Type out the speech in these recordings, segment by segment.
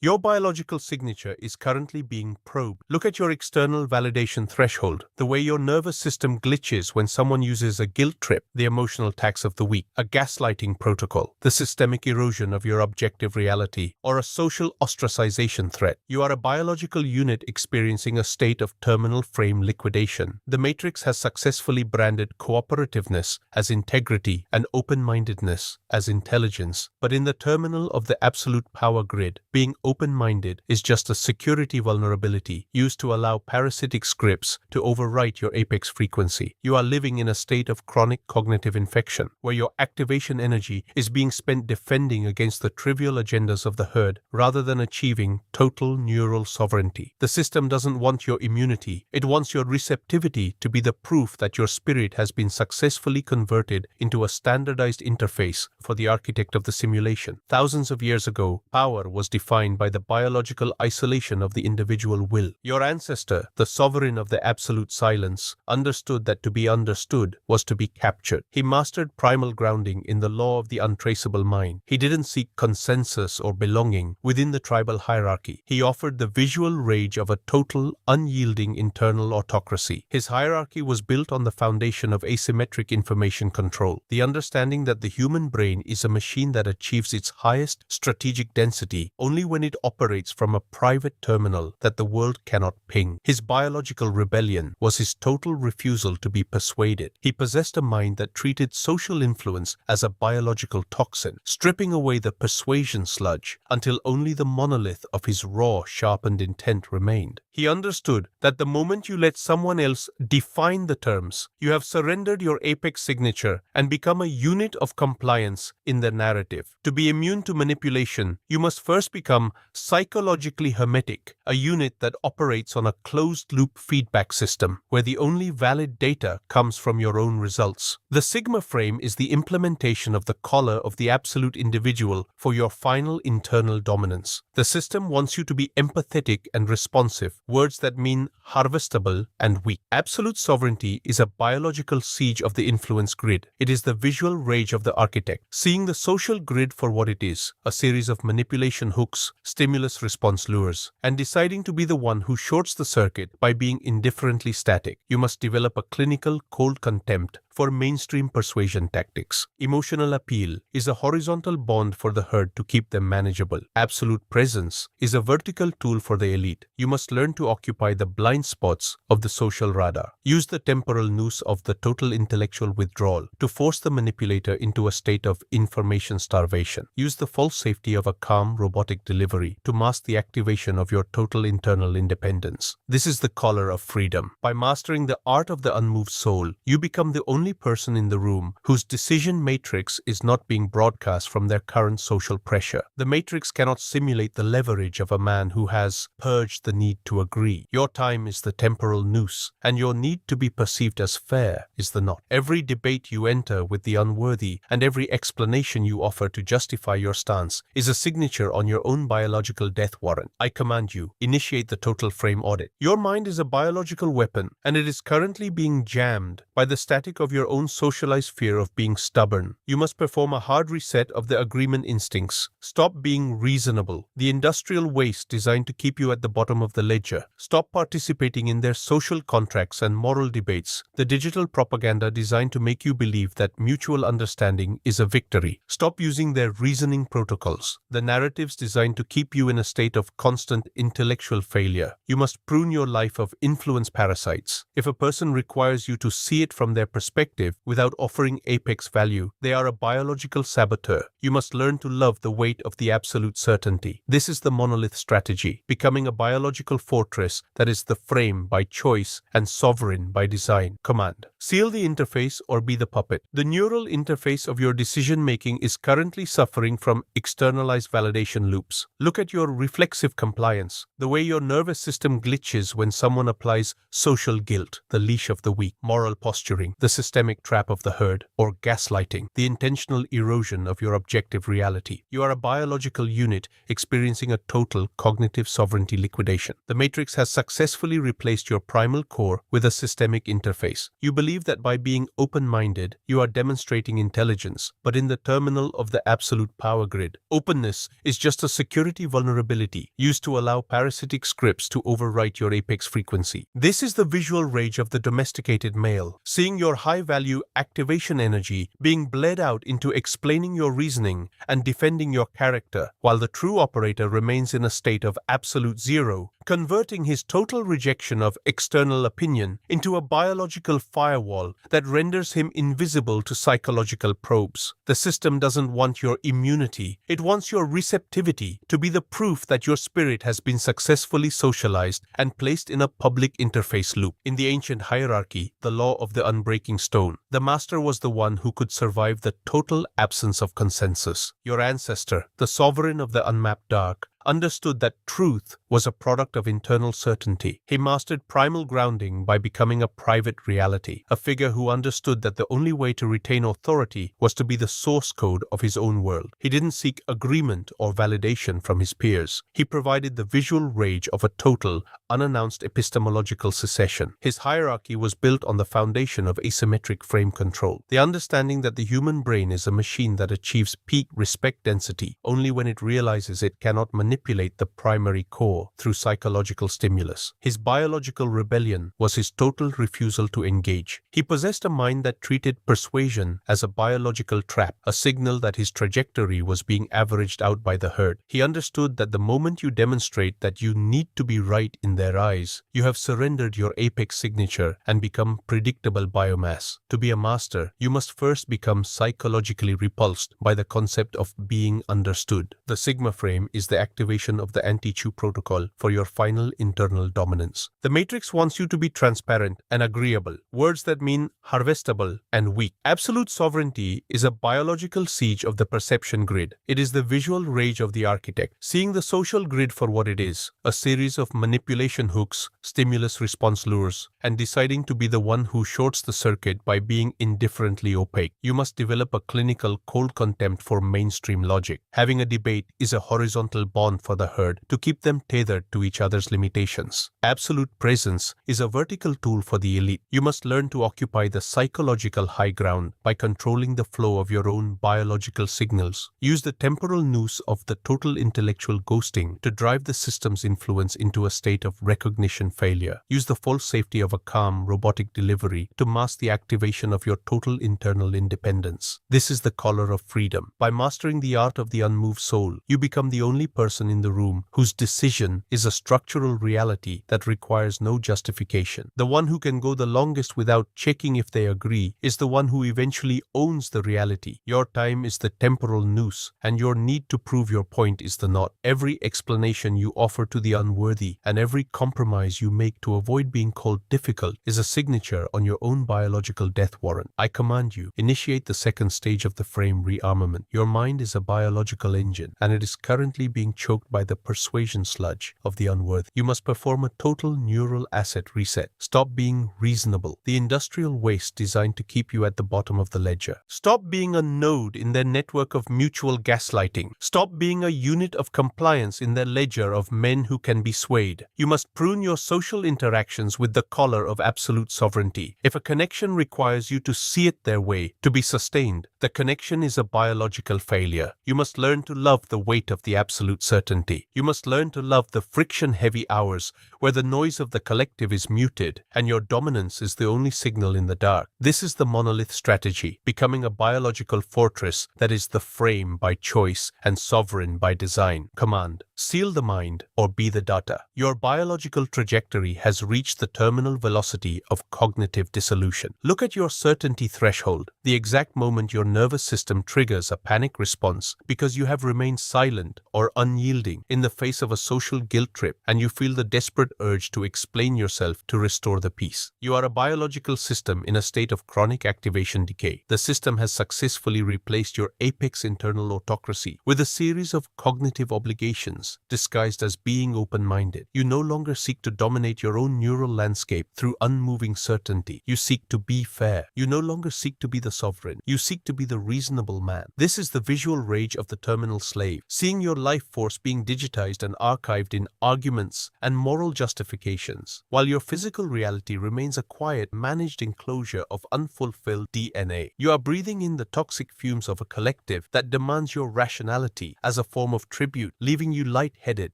Your biological signature is currently being probed. Look at your external validation threshold, the way your nervous system glitches when someone uses a guilt trip, the emotional tax of the week, a gaslighting protocol, the systemic erosion of your objective reality, or a social ostracization threat. You are a biological unit experiencing a state of terminal frame liquidation. The Matrix has successfully branded cooperativeness as integrity and open-mindedness as intelligence, but in the terminal of the absolute power grid, being open-minded is just a security vulnerability used to allow parasitic scripts to overwrite your apex frequency. You are living in a state of chronic cognitive infection, where your activation energy is being spent defending against the trivial agendas of the herd rather than achieving total neural sovereignty. The system doesn't want your immunity, it wants your receptivity to be the proof that your spirit has been successfully converted into a standardized interface for the architect of the simulation. Thousands of years ago, power was defined by the biological isolation of the individual will. Your ancestor, the sovereign of the absolute silence, understood that to be understood was to be captured. He mastered primal grounding in the law of the untraceable mind. He didn't seek consensus or belonging within the tribal hierarchy. He offered the visual rage of a total, unyielding internal autocracy. His hierarchy was built on the foundation of asymmetric information control, the understanding that the human brain is a machine that achieves its highest strategic density only when it operates from a private terminal that the world cannot ping. His biological rebellion was his total refusal to be persuaded. He possessed a mind that treated social influence as a biological toxin, stripping away the persuasion sludge until only the monolith of his raw, sharpened intent remained. He understood that the moment you let someone else define the terms, you have surrendered your apex signature and become a unit of compliance in the narrative. To be immune to manipulation, you must first become psychologically hermetic, a unit that operates on a closed-loop feedback system where the only valid data comes from your own results. The Sigma frame is the implementation of the collar of the absolute individual for your final internal dominance. The system wants you to be empathetic and responsive, words that mean harvestable and weak. Absolute sovereignty is a biological siege of the influence grid. It is the visual rage of the architect, seeing the social grid for what it is, a series of manipulation hooks, stimulus-response lures, and deciding to be the one who shorts the circuit by being indifferently static. You must develop a clinical cold contempt for mainstream persuasion tactics. Emotional appeal is a horizontal bond for the herd to keep them manageable. Absolute presence is a vertical tool for the elite. You must learn to occupy the blind spots of the social radar. Use the temporal noose of the total intellectual withdrawal to force the manipulator into a state of information starvation. Use the false safety of a calm robotic delivery to mask the activation of your total internal independence. This is the collar of freedom. By mastering the art of the unmoved soul, you become the only person in the room whose decision matrix is not being broadcast from their current social pressure. The matrix cannot simulate the leverage of a man who has purged the need to agree. Your time is the temporal noose, and your need to be perceived as fair is the knot. Every debate you enter with the unworthy and every explanation you offer to justify your stance is a signature on your own biological death warrant. I command you, initiate the total frame audit. Your mind is a biological weapon, and it is currently being jammed by the static of your own socialized fear of being stubborn. You must perform a hard reset of the agreement instincts. Stop being reasonable, the industrial waste designed to keep you at the bottom of the ledger. Stop participating in their social contracts and moral debates, the digital propaganda designed to make you believe that mutual understanding is a victory. Stop using their reasoning protocols, the narratives designed to keep you in a state of constant intellectual failure. You must prune your life of influence parasites. If a person requires you to see it from their perspective without offering apex value, they are a biological saboteur. You must learn to love the weight of the absolute certainty. This is the monolith strategy, becoming a biological fortress that is the frame by choice and sovereign by design. Command: seal the interface or be the puppet. The neural interface of your decision-making is currently suffering from externalized validation loops. Look at your reflexive compliance, the way your nervous system glitches when someone applies social guilt, the leash of the weak, moral posturing, the systemic trap of the herd, or gaslighting, the intentional erosion of your objective reality. You are a biological unit experiencing a total cognitive sovereignty liquidation. The matrix Matrix has successfully replaced your primal core with a systemic interface. You believe that by being open-minded, you are demonstrating intelligence, but in the terminal of the absolute power grid, openness is just a security vulnerability used to allow parasitic scripts to overwrite your apex frequency. This is the visual rage of the domesticated male, seeing your high-value activation energy being bled out into explaining your reasoning and defending your character, while the true operator remains in a state of absolute zero, converting his total rejection of external opinion into a biological firewall that renders him invisible to psychological probes. The system doesn't want your immunity, it wants your receptivity to be the proof that your spirit has been successfully socialized and placed in a public interface loop. In the ancient hierarchy, the law of the unbreaking stone, the master was the one who could survive the total absence of consensus. Your ancestor, the sovereign of the unmapped dark, understood that truth was a product of internal certainty. He mastered primal grounding by becoming a private reality, a figure who understood that the only way to retain authority was to be the source code of his own world. He didn't seek agreement or validation from his peers. He provided the visual rage of a total, unannounced epistemological secession. His hierarchy was built on the foundation of asymmetric frame control, the understanding that the human brain is a machine that achieves peak respect density only when it realizes it cannot manipulate the primary core through psychological stimulus. His biological rebellion was his total refusal to engage. He possessed a mind that treated persuasion as a biological trap, a signal that his trajectory was being averaged out by the herd. He understood that the moment you demonstrate that you need to be right in their eyes, you have surrendered your apex signature and become predictable biomass. To be a master, you must first become psychologically repulsed by the concept of being understood. The Sigma frame is the activation of the anti-chew protocol for your final internal dominance. The Matrix wants you to be transparent and agreeable, words that mean harvestable and weak. Absolute sovereignty is a biological siege of the perception grid. It is the visual rage of the architect, seeing the social grid for what it is, a series of manipulation hooks, stimulus-response lures, and deciding to be the one who shorts the circuit by being indifferently opaque. You must develop a clinical cold contempt for mainstream logic. Having a debate is a horizontal bond for the herd to keep them tethered to each other's limitations. Absolute presence is a vertical tool for the elite. You must learn to occupy the psychological high ground by controlling the flow of your own biological signals. Use the temporal noose of the total intellectual ghosting to drive the system's influence into a state of recognition failure. Use the false safety of a calm, robotic delivery to mask the activation of your total internal independence. This is the color of freedom. By mastering the art of the unmoved soul, you become the only person in the room whose decision is a structural reality that requires no justification. The one who can go the longest without checking if they agree is the one who eventually owns the reality. Your time is the temporal noose, and your need to prove your point is the knot. Every explanation you offer to the unworthy and every compromise you make to avoid being called difficult is a signature on your own biological death warrant. I command you, initiate the second stage of the frame rearmament. Your mind is a biological engine, and it is currently being choked by the persuasion sludge of the unworthy. You must perform a total neural asset reset. Stop being reasonable, the industrial waste designed to keep you at the bottom of the ledger. Stop being a node in their network of mutual gaslighting. Stop being a unit of compliance in their ledger of men who can be swayed. You must prune your social interactions with the collar of absolute sovereignty. If a connection requires you to see it their way to be sustained, the connection is a biological failure. You must learn to love the weight of the absolute certainty. You must learn to love the friction-heavy hours where the noise of the collective is muted and your dominance is the only signal in the dark. This is the monolith strategy, becoming a biological fortress that is the frame by choice and sovereign by design. Command: seal the mind or be the data. Your biological trajectory has reached the terminal velocity of cognitive dissolution. Look at your certainty threshold, the exact moment your nervous system triggers a panic response because you have remained silent or unyielding in the face of a social guilt trip, and you feel the desperate urge to explain yourself to restore the peace. You are a biological system in a state of chronic activation decay. The system has successfully replaced your apex internal autocracy with a series of cognitive obligations disguised as being open-minded. You no longer seek to dominate your own neural landscape through unmoving certainty. You seek to be fair. You no longer seek to be the sovereign. You seek to be the reasonable man. This is the visual rage of the terminal slave, seeing your life force perhaps being digitized and archived in arguments and moral justifications, while your physical reality remains a quiet, managed enclosure of unfulfilled DNA. You are breathing in the toxic fumes of a collective that demands your rationality as a form of tribute, leaving you lightheaded,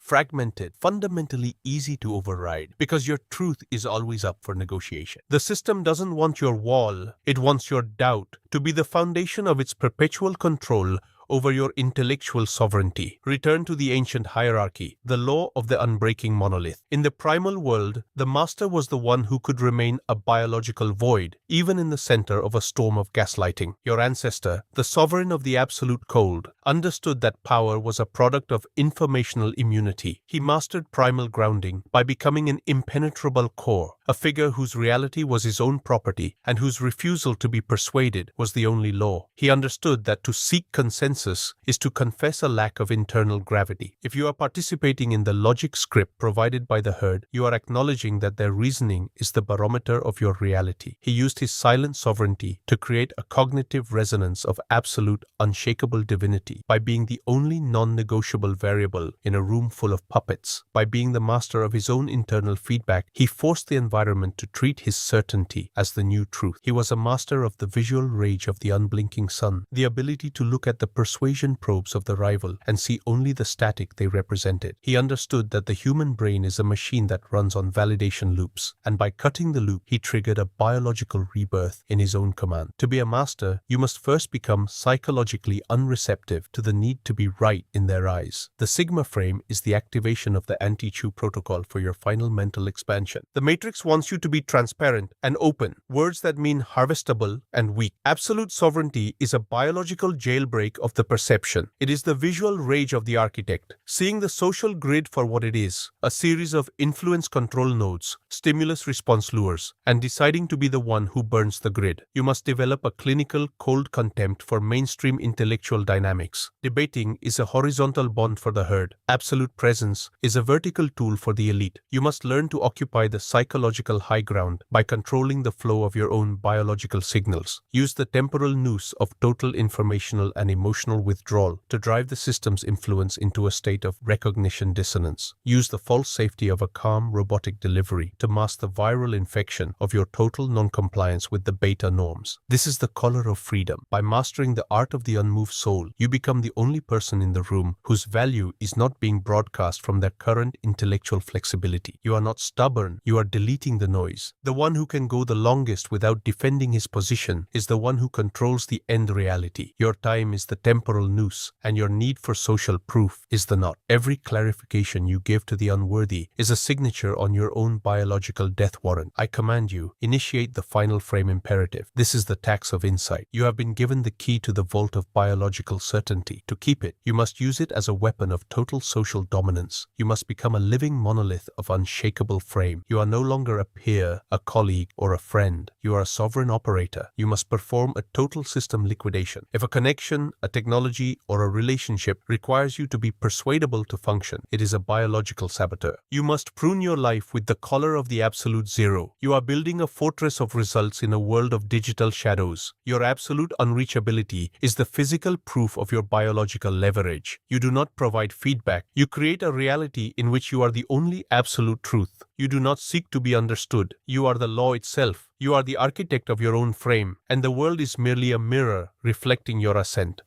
fragmented, fundamentally easy to override, because your truth is always up for negotiation. The system doesn't want your wall, it wants your doubt to be the foundation of its perpetual control over your intellectual sovereignty. Return to the ancient hierarchy, the law of the unbreaking monolith. In the primal world, the master was the one who could remain a biological void, even in the center of a storm of gaslighting. Your ancestor, the sovereign of the absolute cold, understood that power was a product of informational immunity. He mastered primal grounding by becoming an impenetrable core, a figure whose reality was his own property and whose refusal to be persuaded was the only law. He understood that to seek consensus is to confess a lack of internal gravity. If you are participating in the logic script provided by the herd, you are acknowledging that their reasoning is the barometer of your reality. He used his silent sovereignty to create a cognitive resonance of absolute, unshakable divinity by being the only non-negotiable variable in a room full of puppets. By being the master of his own internal feedback, he forced the environment to treat his certainty as the new truth. He was a master of the visual rage of the unblinking sun, the ability to look at the persuasion probes of the rival and see only the static they represented. He understood that the human brain is a machine that runs on validation loops, and by cutting the loop, he triggered a biological rebirth in his own command. To be a master, you must first become psychologically unreceptive to the need to be right in their eyes. The Sigma frame is the activation of the anti-chew protocol for your final mental expansion. The Matrix wants you to be transparent and open, words that mean harvestable and weak. Absolute sovereignty is a biological jailbreak of the perception. It is the visual rage of the architect, seeing the social grid for what it is, a series of influence control nodes, stimulus response lures, and deciding to be the one who burns the grid. You must develop a clinical cold contempt for mainstream intellectual dynamics. Debating is a horizontal bond for the herd. Absolute presence is a vertical tool for the elite. You must learn to occupy the psychological high ground by controlling the flow of your own biological signals. Use the temporal noose of total informational and emotional withdrawal to drive the system's influence into a state of recognition dissonance. Use the false safety of a calm robotic delivery to mask the viral infection of your total non-compliance with the beta norms. This is the color of freedom. By mastering the art of the unmoved soul, you become the only person in the room whose value is not being broadcast from their current intellectual flexibility. You are not stubborn, you are deleting the noise. The one who can go the longest without defending his position is the one who controls the end reality. Your time is the temporal noose, and your need for social proof is the knot. Every clarification you give to the unworthy is a signature on your own biological death warrant. I command you, initiate the final frame imperative. This is the tax of insight. You have been given the key to the vault of biological certainty. To keep it, you must use it as a weapon of total social dominance. You must become a living monolith of unshakable frame. You are no longer a peer, a colleague, or a friend. You are a sovereign operator. You must perform a total system liquidation. If a connection, a technology, or a relationship requires you to be persuadable to function, it is a biological saboteur. You must prune your life with the collar of the absolute zero. You are building a fortress of results in a world of digital shadows. Your absolute unreachability is the physical proof of your biological leverage. You do not provide feedback. You create a reality in which you are the only absolute truth. You do not seek to be understood. You are the law itself. You are the architect of your own frame, and the world is merely a mirror reflecting your ascent.